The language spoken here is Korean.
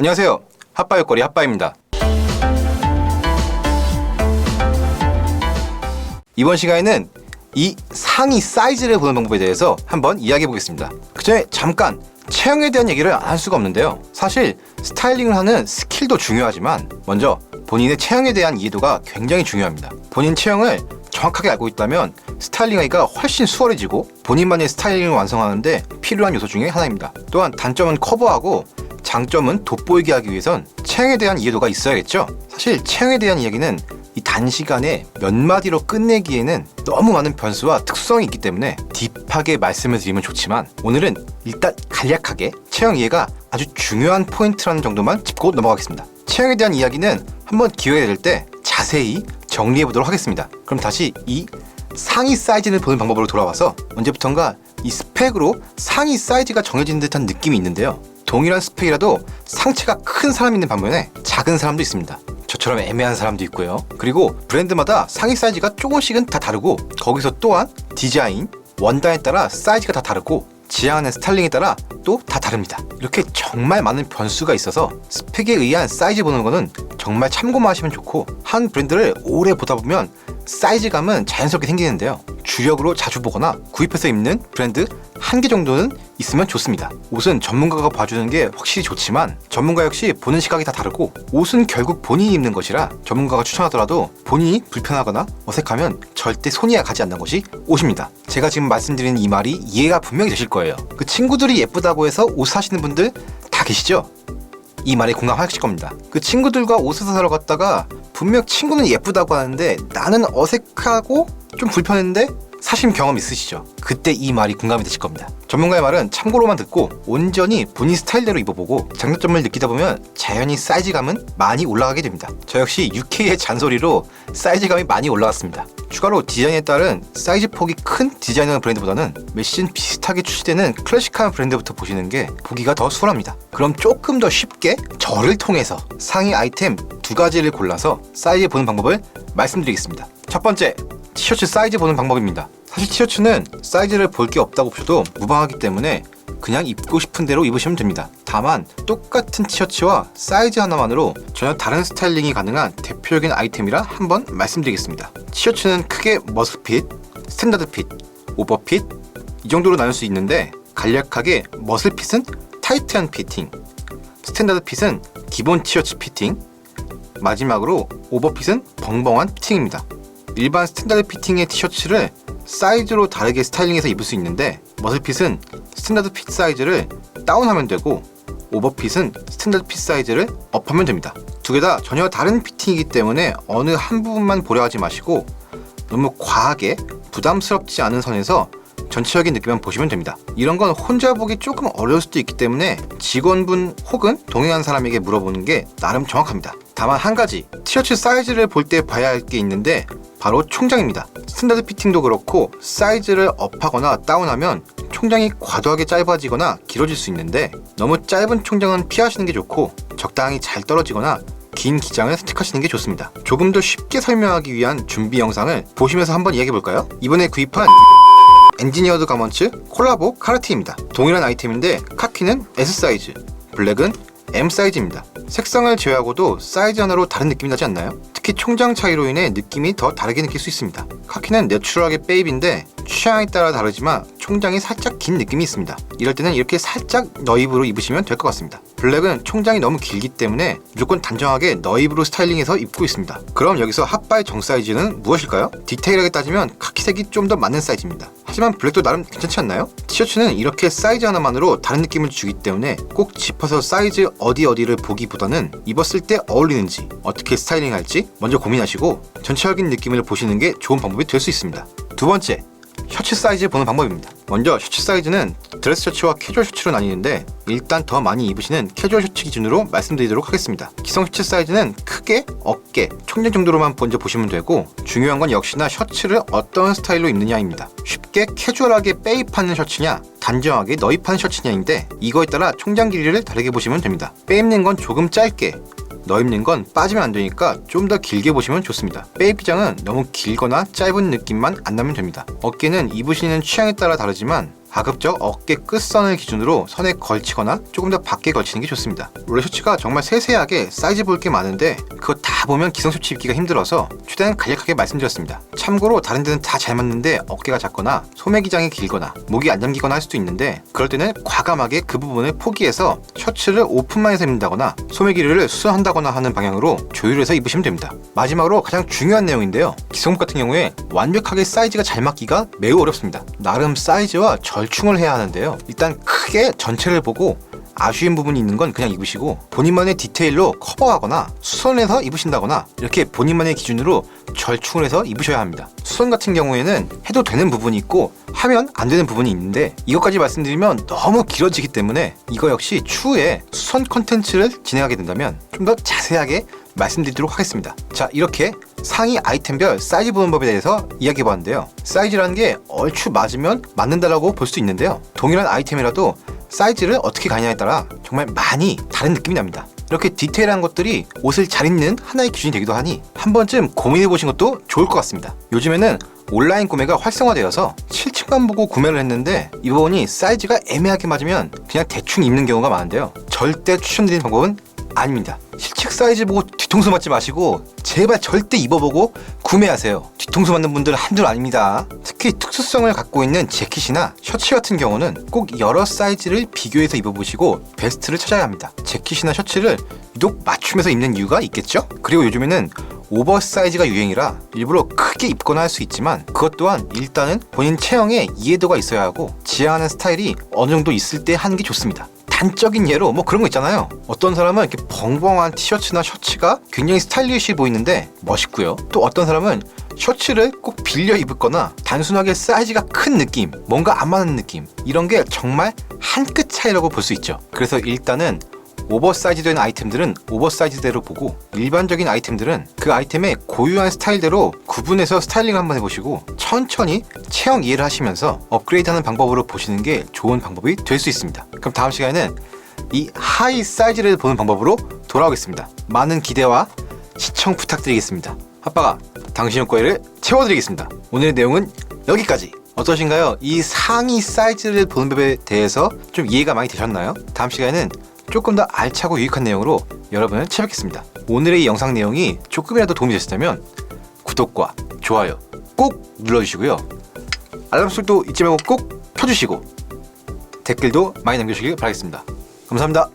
안녕하세요. 핫바이거리 핫바입니다. 이번 시간에는 이 상의 사이즈를 보는 방법에 대해서 한번 이야기해 보겠습니다. 그 전에 잠깐 체형에 대한 얘기를 안 할 수가 없는데요. 사실 스타일링을 하는 스킬도 중요하지만 먼저 본인의 체형에 대한 이해도가 굉장히 중요합니다. 본인 체형을 정확하게 알고 있다면 스타일링하기가 훨씬 수월해지고 본인만의 스타일링을 완성하는데 필요한 요소 중에 하나입니다. 또한 단점은 커버하고 장점은 돋보이게 하기 위해선 체형에 대한 이해도가 있어야겠죠. 사실 체형에 대한 이야기는 이 단시간에 몇 마디로 끝내기에는 너무 많은 변수와 특성이 있기 때문에 딥하게 말씀을 드리면 좋지만 오늘은 일단 간략하게 체형 이해가 아주 중요한 포인트라는 정도만 짚고 넘어가겠습니다. 체형에 대한 이야기는 한번 기회가 될 때 자세히 정리해 보도록 하겠습니다. 그럼 다시 이 상의 사이즈를 보는 방법으로 돌아와서 언제부턴가 이 스펙으로 상의 사이즈가 정해진 듯한 느낌이 있는데요. 동일한 스펙이라도 상체가 큰 사람이 있는 반면에 작은 사람도 있습니다. 저처럼 애매한 사람도 있고요. 그리고 브랜드마다 상의 사이즈가 조금씩은 다 다르고 거기서 또한 디자인, 원단에 따라 사이즈가 다 다르고 지향하는 스타일링에 따라 또 다 다릅니다. 이렇게 정말 많은 변수가 있어서 스펙에 의한 사이즈 보는 거는 정말 참고만 하시면 좋고 한 브랜드를 오래 보다 보면 사이즈감은 자연스럽게 생기는데요. 주력으로 자주 보거나 구입해서 입는 브랜드 한 개 정도는 있으면 좋습니다. 옷은 전문가가 봐주는 게 확실히 좋지만 전문가 역시 보는 시각이 다 다르고 옷은 결국 본인이 입는 것이라 전문가가 추천하더라도 본인이 불편하거나 어색하면 절대 손이 가지 않는 것이 옷입니다. 제가 지금 말씀드리는 이 말이 이해가 분명히 되실 거예요. 그 친구들이 예쁘다고 해서 옷 사시는 분들 다 계시죠? 이 말에 공감하실 겁니다. 그 친구들과 옷을 사러 갔다가 분명 친구는 예쁘다고 하는데 나는 어색하고 좀 불편했는데 사신 경험 있으시죠? 그때 이 말이 공감이 되실 겁니다. 전문가의 말은 참고로만 듣고 온전히 본인 스타일대로 입어보고 장단점을 느끼다 보면 자연히 사이즈감은 많이 올라가게 됩니다. 저 역시 UK의 잔소리로 사이즈감이 많이 올라갔습니다. 추가로 디자인에 따른 사이즈 폭이 큰 디자이너 브랜드보다는 몇 시즌 비슷하게 출시되는 클래식한 브랜드부터 보시는 게 보기가 더 수월합니다. 그럼 조금 더 쉽게 저를 통해서 상의 아이템 두 가지를 골라서 사이즈 보는 방법을 말씀드리겠습니다. 첫 번째, 티셔츠 사이즈 보는 방법입니다. 사실 티셔츠는 사이즈를 볼 게 없다고 보셔도 무방하기 때문에 그냥 입고 싶은 대로 입으시면 됩니다. 다만 똑같은 티셔츠와 사이즈 하나만으로 전혀 다른 스타일링이 가능한 대표적인 아이템이라 한번 말씀드리겠습니다. 티셔츠는 크게 머슬핏, 스탠다드핏, 오버핏 이 정도로 나눌 수 있는데 간략하게 머슬핏은 타이트한 피팅, 스탠다드핏은 기본 티셔츠 피팅, 마지막으로 오버핏은 벙벙한 피팅입니다. 일반 스탠다드 피팅의 티셔츠를 사이즈로 다르게 스타일링해서 입을 수 있는데 머슬핏은 스탠다드 핏 사이즈를 다운하면 되고 오버핏은 스탠다드 핏 사이즈를 업하면 됩니다. 두 개 다 전혀 다른 피팅이기 때문에 어느 한 부분만 보려 하지 마시고 너무 과하게 부담스럽지 않은 선에서 전체적인 느낌만 보시면 됩니다. 이런 건 혼자 보기 조금 어려울 수도 있기 때문에 직원분 혹은 동행한 사람에게 물어보는 게 나름 정확합니다. 다만 한 가지, 티셔츠 사이즈를 볼 때 봐야 할 게 있는데 바로 총장입니다. 스탠다드 피팅도 그렇고 사이즈를 업하거나 다운하면 총장이 과도하게 짧아지거나 길어질 수 있는데 너무 짧은 총장은 피하시는 게 좋고 적당히 잘 떨어지거나 긴 기장을 선택하시는 게 좋습니다. 조금 더 쉽게 설명하기 위한 준비 영상을 보시면서 한번 이야기해 볼까요? 이번에 구입한 엔지니어드 가먼츠 콜라보 카르티입니다. 동일한 아이템인데 카키는 S 사이즈, 블랙은 M 사이즈입니다. 색상을 제외하고도 사이즈 하나로 다른 느낌이 나지 않나요? 특히 총장 차이로 인해 느낌이 더 다르게 느낄 수 있습니다. 카키는 내추럴하게 베이비인데 취향에 따라 다르지만 총장이 살짝 긴 느낌이 있습니다. 이럴 때는 이렇게 살짝 너입으로 입으시면 될 것 같습니다. 블랙은 총장이 너무 길기 때문에 무조건 단정하게 너입으로 스타일링해서 입고 있습니다. 그럼 여기서 핫바의 정 사이즈는 무엇일까요? 디테일하게 따지면 카키색이 좀 더 맞는 사이즈입니다. 하지만 블랙도 나름 괜찮지 않나요? 티셔츠는 이렇게 사이즈 하나만으로 다른 느낌을 주기 때문에 꼭 짚어서 사이즈 어디를 보기보다는 입었을 때 어울리는지 어떻게 스타일링할지 먼저 고민하시고 전체적인 느낌을 보시는 게 좋은 방법이 될 수 있습니다. 두 번째, 셔츠 사이즈 보는 방법입니다. 먼저 셔츠 사이즈는 드레스 셔츠와 캐주얼 셔츠로 나뉘는데 일단 더 많이 입으시는 캐주얼 셔츠 기준으로 말씀드리도록 하겠습니다. 기성 셔츠 사이즈는 크게 어깨, 총장 정도로만 먼저 보시면 되고 중요한 건 역시나 셔츠를 어떤 스타일로 입느냐입니다. 쉽게 캐주얼하게 빼입하는 셔츠냐 단정하게 너입하는 셔츠냐인데 이거에 따라 총장 길이를 다르게 보시면 됩니다. 빼입는 건 조금 짧게 너입는 건 빠지면 안 되니까 좀 더 길게 보시면 좋습니다. 빼입 기장은 너무 길거나 짧은 느낌만 안 나면 됩니다. 어깨는 입으시는 취향에 따라 다르지만 가급적 어깨 끝선을 기준으로 선에 걸치거나 조금 더 밖에 걸치는 게 좋습니다. 원래 셔츠가 정말 세세하게 사이즈 볼 게 많은데 그거 다 보면 기성셔츠 입기가 힘들어서 최대한 간략하게 말씀드렸습니다. 참고로 다른 데는 다 잘 맞는데 어깨가 작거나 소매 기장이 길거나 목이 안 잠기거나 할 수도 있는데 그럴 때는 과감하게 그 부분을 포기해서 셔츠를 오픈만 해서 입는다거나 소매 길이를 수선한다거나 하는 방향으로 조율해서 입으시면 됩니다. 마지막으로 가장 중요한 내용인데요. 기성복 같은 경우에 완벽하게 사이즈가 잘 맞기가 매우 어렵습니다. 나름 사이즈와 절충을 해야 하는데요. 일단 크게 전체를 보고 아쉬운 부분이 있는 건 그냥 입으시고 본인만의 디테일로 커버하거나 수선해서 입으신다거나 이렇게 본인만의 기준으로 절충을 해서 입으셔야 합니다. 수선 같은 경우에는 해도 되는 부분이 있고 하면 안 되는 부분이 있는데 이것까지 말씀드리면 너무 길어지기 때문에 이거 역시 추후에 수선 컨텐츠를 진행하게 된다면 좀 더 자세하게 말씀드리도록 하겠습니다. 자, 이렇게 상의 아이템별 사이즈 보는 법에 대해서 이야기해봤는데요. 사이즈라는 게 얼추 맞으면 맞는다라고 볼 수 있는데요. 동일한 아이템이라도 사이즈를 어떻게 가냐에 따라 정말 많이 다른 느낌이 납니다. 이렇게 디테일한 것들이 옷을 잘 입는 하나의 기준이 되기도 하니 한 번쯤 고민해보신 것도 좋을 것 같습니다. 요즘에는 온라인 구매가 활성화되어서 실측만 보고 구매를 했는데 입어보니 사이즈가 애매하게 맞으면 그냥 대충 입는 경우가 많은데요. 절대 추천드리는 방법은 아닙니다. 실측 사이즈 보고 뒤통수 맞지 마시고 제발 절대 입어보고 구매하세요. 뒤통수 맞는 분들 한둘 아닙니다. 특히 특수성을 갖고 있는 재킷이나 셔츠 같은 경우는 꼭 여러 사이즈를 비교해서 입어보시고 베스트를 찾아야 합니다. 재킷이나 셔츠를 유독 맞춤해서 입는 이유가 있겠죠? 그리고 요즘에는 오버사이즈가 유행이라 일부러 크게 입거나 할 수 있지만 그것 또한 일단은 본인 체형에 이해도가 있어야 하고 지향하는 스타일이 어느 정도 있을 때 하는 게 좋습니다. 단적인 예로 뭐 그런 거 있잖아요. 어떤 사람은 이렇게 벙벙한 티셔츠나 셔츠가 굉장히 스타일리시 보이는데 멋있고요. 또 어떤 사람은 셔츠를 꼭 빌려 입었거나 단순하게 사이즈가 큰 느낌, 뭔가 안 맞는 느낌, 이런 게 정말 한 끗 차이라고 볼 수 있죠. 그래서 일단은 오버사이즈 된 아이템들은 오버사이즈대로 보고 일반적인 아이템들은 그 아이템의 고유한 스타일대로 구분해서 스타일링 한번 해보시고 천천히 체형 이해를 하시면서 업그레이드하는 방법으로 보시는 게 좋은 방법이 될 수 있습니다. 그럼 다음 시간에는 이 하이 사이즈를 보는 방법으로 돌아오겠습니다. 많은 기대와 시청 부탁드리겠습니다. 아빠가 당신 옷걸이를 채워드리겠습니다. 오늘의 내용은 여기까지. 어떠신가요? 이 상의 사이즈를 보는 법에 대해서 좀 이해가 많이 되셨나요? 다음 시간에는 조금 더 알차고 유익한 내용으로 여러분을 찾아뵙겠습니다. 오늘의 이 영상 내용이 조금이라도 도움이 되셨다면 구독과 좋아요 꼭 눌러주시고요. 알람 소리도 잊지 말고 꼭 켜주시고 댓글도 많이 남겨주시길 바라겠습니다. 감사합니다.